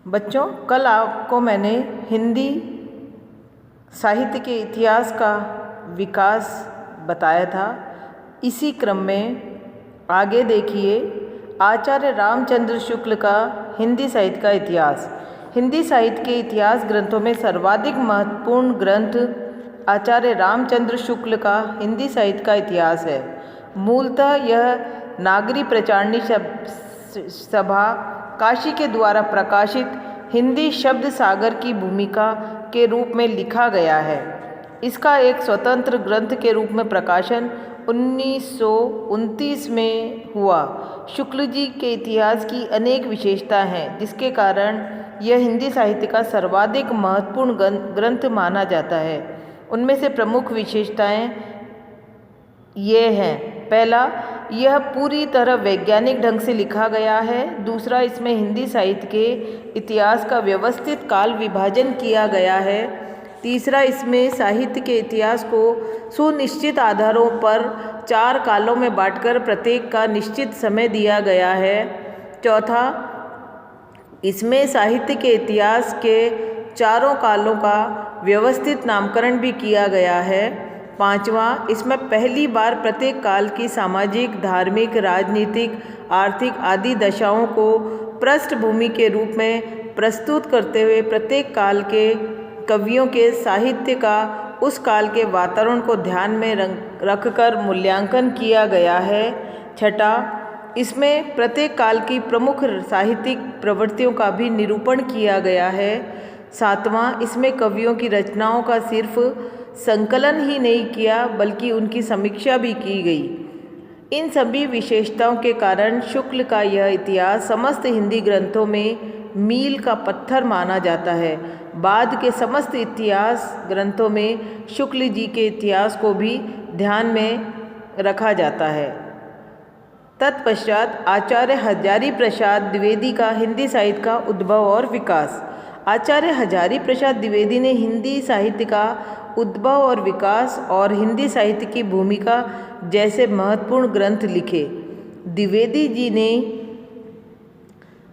बच्चों, कल आपको मैंने हिंदी साहित्य के इतिहास का विकास बताया था। इसी क्रम में आगे देखिए आचार्य रामचंद्र शुक्ल का हिंदी साहित्य का इतिहास। हिंदी साहित्य के इतिहास ग्रंथों में सर्वाधिक महत्वपूर्ण ग्रंथ आचार्य रामचंद्र शुक्ल का हिंदी साहित्य का इतिहास है। मूलतः यह नागरी प्रचारणी सभा काशी के द्वारा प्रकाशित हिंदी शब्द सागर की भूमिका के रूप में लिखा गया है। इसका एक स्वतंत्र ग्रंथ के रूप में प्रकाशन 1929 में हुआ। शुक्ल जी के इतिहास की अनेक विशेषताएं हैं, जिसके कारण यह हिंदी साहित्य का सर्वाधिक महत्वपूर्ण ग्रंथ माना जाता है। उनमें से प्रमुख विशेषताएं ये हैं। पहला, यह पूरी तरह वैज्ञानिक ढंग से लिखा गया है। दूसरा, इसमें हिंदी साहित्य के इतिहास का व्यवस्थित काल विभाजन किया गया है। तीसरा, इसमें साहित्य के इतिहास को सुनिश्चित आधारों पर 4 कालों में बांटकर प्रत्येक का निश्चित समय दिया गया है। चौथा, इसमें साहित्य के इतिहास के 4 कालों का व्यवस्थित नामकरण भी किया गया है। पांचवा, इसमें पहली बार प्रत्येक काल की सामाजिक, धार्मिक, राजनीतिक, आर्थिक आदि दशाओं को पृष्ठभूमि के रूप में प्रस्तुत करते हुए प्रत्येक काल के कवियों के साहित्य का उस काल के वातावरण को ध्यान में रखकर मूल्यांकन किया गया है। छठा, इसमें प्रत्येक काल की प्रमुख साहित्यिक प्रवृत्तियों का भी निरूपण किया गया है। सातवां, इसमें कवियों की रचनाओं का सिर्फ संकलन ही नहीं किया बल्कि उनकी समीक्षा भी की गई। इन सभी विशेषताओं के कारण शुक्ल का यह इतिहास समस्त हिंदी ग्रंथों में मील का पत्थर माना जाता है। बाद के समस्त इतिहास ग्रंथों में शुक्ल जी के इतिहास को भी ध्यान में रखा जाता है। तत्पश्चात आचार्य हजारी प्रसाद द्विवेदी का हिंदी साहित्य का उद्भव और विकास। आचार्य हजारी प्रसाद द्विवेदी ने हिंदी साहित्य का उद्भव और विकास और हिंदी साहित्य की भूमिका जैसे महत्वपूर्ण ग्रंथ लिखे। द्विवेदी जी ने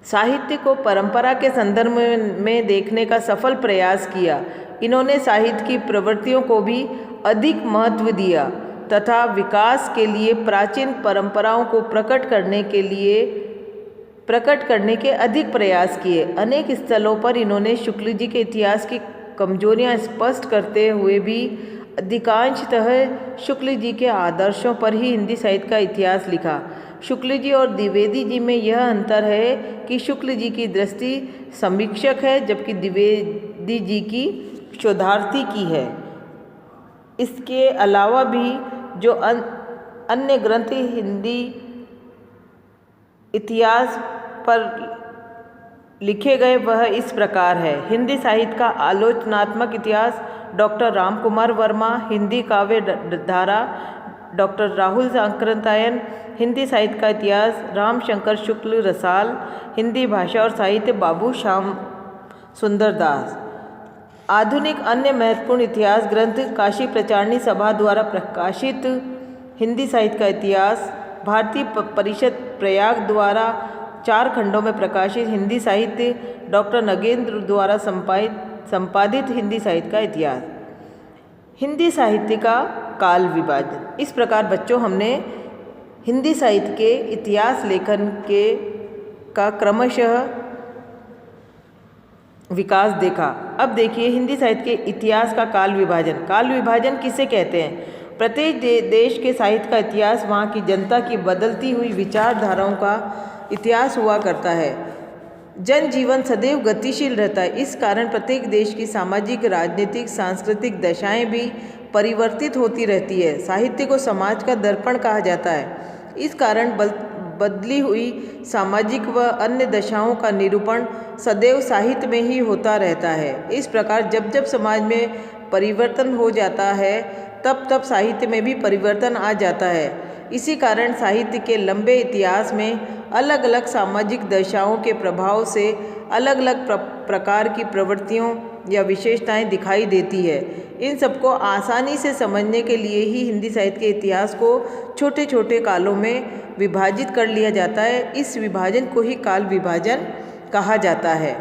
साहित्य को परंपरा के संदर्भ में देखने का सफल प्रयास किया। इन्होंने साहित्य की प्रवृत्तियों को भी अधिक महत्व दिया तथा विकास के लिए प्राचीन परंपराओं को प्रकट करने के अधिक प्रयास किए। अनेक स्थलों पर इन्होंने शुक्ल जी के इतिहास की कमजोरियां स्पष्ट करते हुए भी अधिकांशतः शुक्ल जी के आदर्शों पर ही हिंदी साहित्य का इतिहास लिखा। शुक्ल जी और द्विवेदी जी में यह अंतर है कि शुक्ल जी की दृष्टि समीक्षक है जबकि द्विवेदी जी की शोधार्थी की है। इसके अलावा भी जो अन्य ग्रंथ हिंदी इतिहास पर लिखे गए वह इस प्रकार है। हिंदी साहित्य का आलोचनात्मक इतिहास डॉक्टर रामकुमार वर्मा, हिंदी काव्य धारा डॉक्टर राहुल सांकृत्यायन, हिंदी साहित्य का इतिहास रामशंकर शुक्ल रसाल, हिंदी भाषा और साहित्य बाबू श्याम सुंदर दास। आधुनिक अन्य महत्वपूर्ण इतिहास ग्रंथ काशी प्रचारणी सभा द्वारा प्रकाशित हिंदी साहित्य का इतिहास, भारतीय परिषद प्रयाग द्वारा 4 खंडों में प्रकाशित हिंदी साहित्य, डॉक्टर नगेंद्र द्वारा संपादित हिंदी साहित्य का इतिहास। हिंदी साहित्य का काल विभाजन। इस प्रकार बच्चों हमने हिंदी साहित्य के इतिहास लेखन का क्रमशः विकास देखा। अब देखिए हिंदी साहित्य के इतिहास का काल विभाजन। काल विभाजन किसे कहते हैं? प्रत्येक देश के साहित्य का इतिहास वहाँ की जनता की बदलती हुई विचारधाराओं का इतिहास हुआ करता है। जनजीवन सदैव गतिशील रहता है। इस कारण प्रत्येक देश की सामाजिक, राजनीतिक, सांस्कृतिक दशाएं भी परिवर्तित होती रहती है। साहित्य को समाज का दर्पण कहा जाता है। इस कारण बदली हुई सामाजिक व अन्य दशाओं का निरूपण सदैव साहित्य में ही होता रहता है। इस प्रकार जब जब समाज में परिवर्तन हो जाता है तब तब साहित्य में भी परिवर्तन आ जाता है। इसी कारण साहित्य के लंबे इतिहास में अलग अलग सामाजिक दशाओं के प्रभाव से अलग अलग प्रकार की प्रवृत्तियों या विशेषताएं दिखाई देती है। इन सबको आसानी से समझने के लिए ही हिंदी साहित्य के इतिहास को छोटे छोटे कालों में विभाजित कर लिया जाता है। इस विभाजन को ही काल विभाजन कहा जाता है।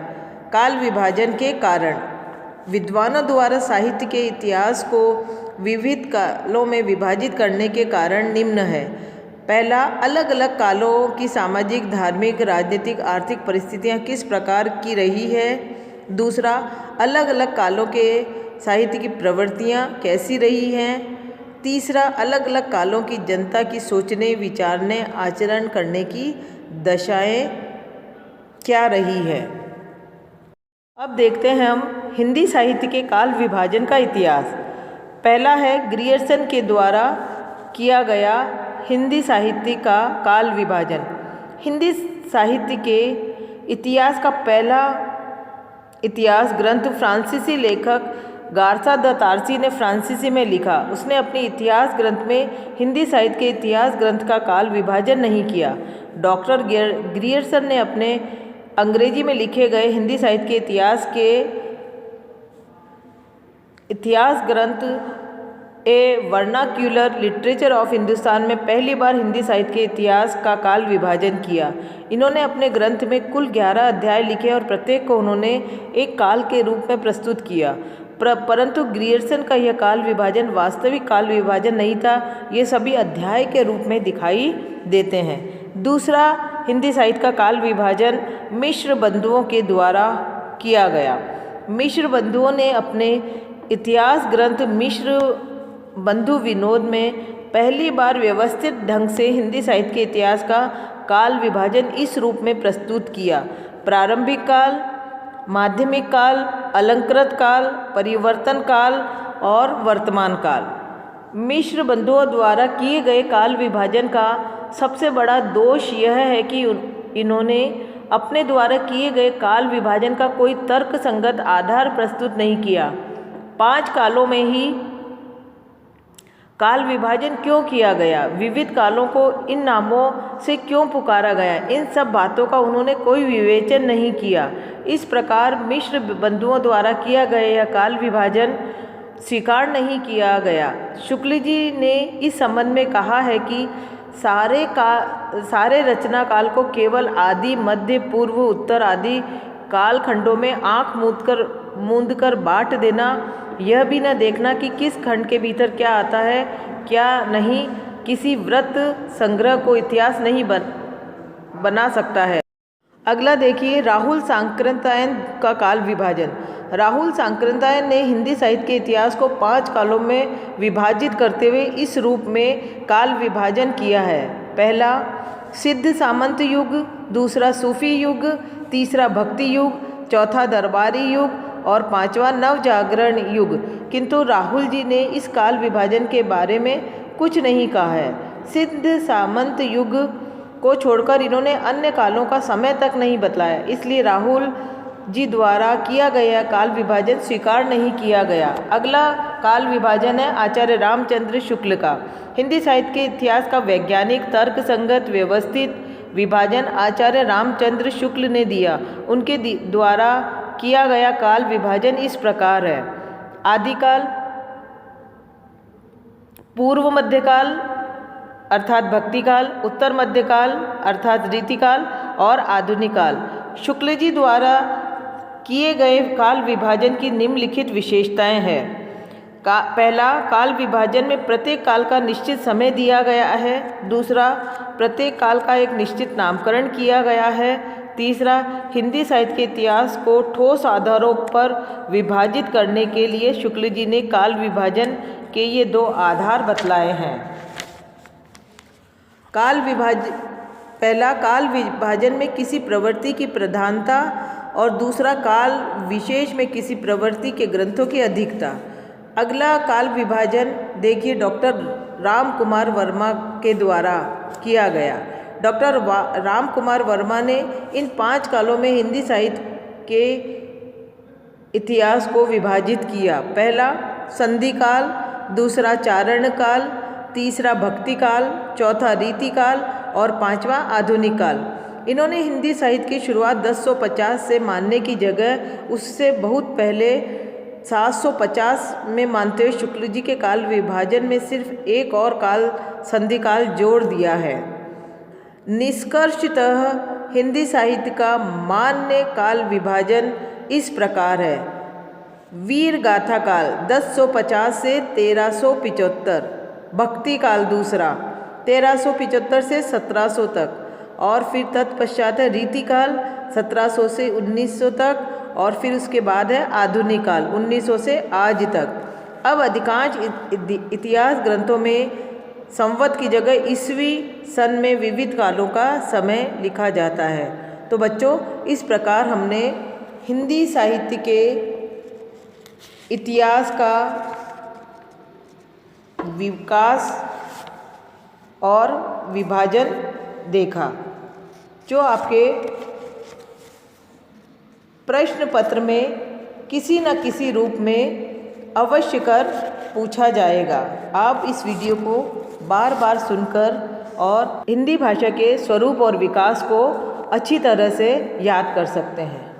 काल विभाजन के कारण। विद्वानों द्वारा साहित्य के इतिहास को विविध कालों में विभाजित करने के कारण निम्न है। पहला, अलग अलग कालों की सामाजिक, धार्मिक, राजनीतिक, आर्थिक परिस्थितियाँ किस प्रकार की रही है। दूसरा, अलग अलग कालों के साहित्य की प्रवृत्तियाँ कैसी रही हैं। तीसरा, अलग अलग कालों की जनता की सोचने, विचारने, आचरण करने की दशाएं क्या रही है। अब देखते हैं हम हिंदी साहित्य के काल विभाजन का इतिहास। पहला है ग्रियर्सन के द्वारा किया गया हिंदी साहित्य का काल विभाजन। हिंदी साहित्य के इतिहास का पहला इतिहास ग्रंथ फ्रांसीसी लेखक गार्सा द तारसी ने फ्रांसीसी में लिखा। उसने अपने इतिहास ग्रंथ में हिंदी साहित्य के इतिहास ग्रंथ का काल विभाजन नहीं किया। डॉक्टर ग्रियर्सन ने अपने अंग्रेजी में लिखे गए हिंदी साहित्य के इतिहास ग्रंथ ए वर्नाक्यूलर लिटरेचर ऑफ हिंदुस्तान में पहली बार हिंदी साहित्य के इतिहास का काल विभाजन किया। इन्होंने अपने ग्रंथ में कुल 11 अध्याय लिखे और प्रत्येक को उन्होंने एक काल के रूप में प्रस्तुत किया। परंतु ग्रियर्सन का यह काल विभाजन वास्तविक काल विभाजन नहीं था। ये सभी अध्याय के रूप में दिखाई देते हैं। दूसरा, हिंदी साहित्य का काल विभाजन मिश्र बंधुओं के द्वारा किया गया। मिश्र बंधुओं ने अपने इतिहास ग्रंथ मिश्र बंधु विनोद में पहली बार व्यवस्थित ढंग से हिंदी साहित्य के इतिहास का काल विभाजन इस रूप में प्रस्तुत किया: प्रारंभिक काल, माध्यमिक काल, अलंकृत काल, परिवर्तन काल और वर्तमान काल। मिश्र बंधुओं द्वारा किए गए काल विभाजन का सबसे बड़ा दोष यह है कि इन्होंने अपने द्वारा किए गए काल विभाजन का कोई तर्कसंगत आधार प्रस्तुत नहीं किया। 5 कालों में ही काल विभाजन क्यों किया गया, विविध कालों को इन नामों से क्यों पुकारा गया, इन सब बातों का उन्होंने कोई विवेचन नहीं किया। इस प्रकार मिश्र बंधुओं द्वारा किया गया यह काल विभाजन स्वीकार नहीं किया गया। शुक्ल जी ने इस संबंध में कहा है कि सारे रचना काल को केवल आदि, मध्य, पूर्व, उत्तर आदि कालखंडों में आँख मूंद कर बांट देना, यह भी न देखना कि किस खंड के भीतर क्या आता है क्या नहीं, किसी व्रत संग्रह को इतिहास नहीं बना सकता है। अगला देखिए, राहुल सांकृत्यायन का काल विभाजन। राहुल सांकृत्यायन ने हिंदी साहित्य के इतिहास को 5 कालों में विभाजित करते हुए इस रूप में काल विभाजन किया है: पहला, सिद्ध सामंत युग, दूसरा सूफी युग, तीसरा भक्ति युग, चौथा दरबारी युग और 5वां नवजागरण युग। किंतु राहुल जी ने इस काल विभाजन के बारे में कुछ नहीं कहा है। सिद्ध सामंत युग को छोड़कर इन्होंने अन्य कालों का समय तक नहीं बतलाया, इसलिए राहुल जी द्वारा किया गया काल विभाजन स्वीकार नहीं किया गया। अगला काल विभाजन है आचार्य रामचंद्र शुक्ल का। हिंदी साहित्य के इतिहास का वैज्ञानिक, तर्कसंगत, व्यवस्थित विभाजन आचार्य रामचंद्र शुक्ल ने दिया। उनके द्वारा किया गया काल विभाजन इस प्रकार है: आदिकाल, पूर्व मध्यकाल अर्थात भक्तिकाल, उत्तर मध्यकाल अर्थात रीतिकाल और आधुनिक काल। शुक्ल जी द्वारा किए गए काल विभाजन की निम्नलिखित विशेषताएं हैं। पहला, काल विभाजन में प्रत्येक काल का निश्चित समय दिया गया है। दूसरा, प्रत्येक काल का एक निश्चित नामकरण किया गया है। तीसरा, हिंदी साहित्य के इतिहास को ठोस आधारों पर विभाजित करने के लिए शुक्ल जी ने काल विभाजन के ये 2 आधार बतलाए हैं। पहला, काल विभाजन में किसी प्रवृत्ति की प्रधानता और दूसरा, काल विशेष में किसी प्रवृत्ति के ग्रंथों की अधिकता। अगला काल विभाजन देखिए डॉक्टर राम कुमार वर्मा के द्वारा किया गया। डॉक्टर राम कुमार वर्मा ने इन 5 कालों में हिंदी साहित्य के इतिहास को विभाजित किया: पहला, संधि काल, दूसरा, चारण काल, तीसरा, भक्ति काल, चौथा, रीति काल और 5वां आधुनिक काल। इन्होंने हिंदी साहित्य की शुरुआत 1050 से मानने की जगह उससे बहुत पहले 750 में मानते हुए शुक्ल जी के काल विभाजन में सिर्फ एक और काल, संधि काल जोड़ दिया है। निष्कर्षतः हिंदी साहित्य का मान्य काल विभाजन इस प्रकार है। वीर गाथा काल 1050 से 1375, भक्ति काल दूसरा 1375 से 1700 तक, और फिर तत्पश्चात है रीति काल 1700 से 1900 तक, और फिर उसके बाद है आधुनिक काल 1900 से आज तक। अब अधिकांश इतिहास ग्रंथों में संवत की जगह ईस्वी सन में विविध कालों का समय लिखा जाता है। तो बच्चों, इस प्रकार हमने हिंदी साहित्य के इतिहास का विकास और विभाजन देखा, जो आपके प्रश्न पत्र में किसी न किसी रूप में अवश्य कर पूछा जाएगा। आप इस वीडियो को बार बार सुनकर और हिंदी भाषा के स्वरूप और विकास को अच्छी तरह से याद कर सकते हैं।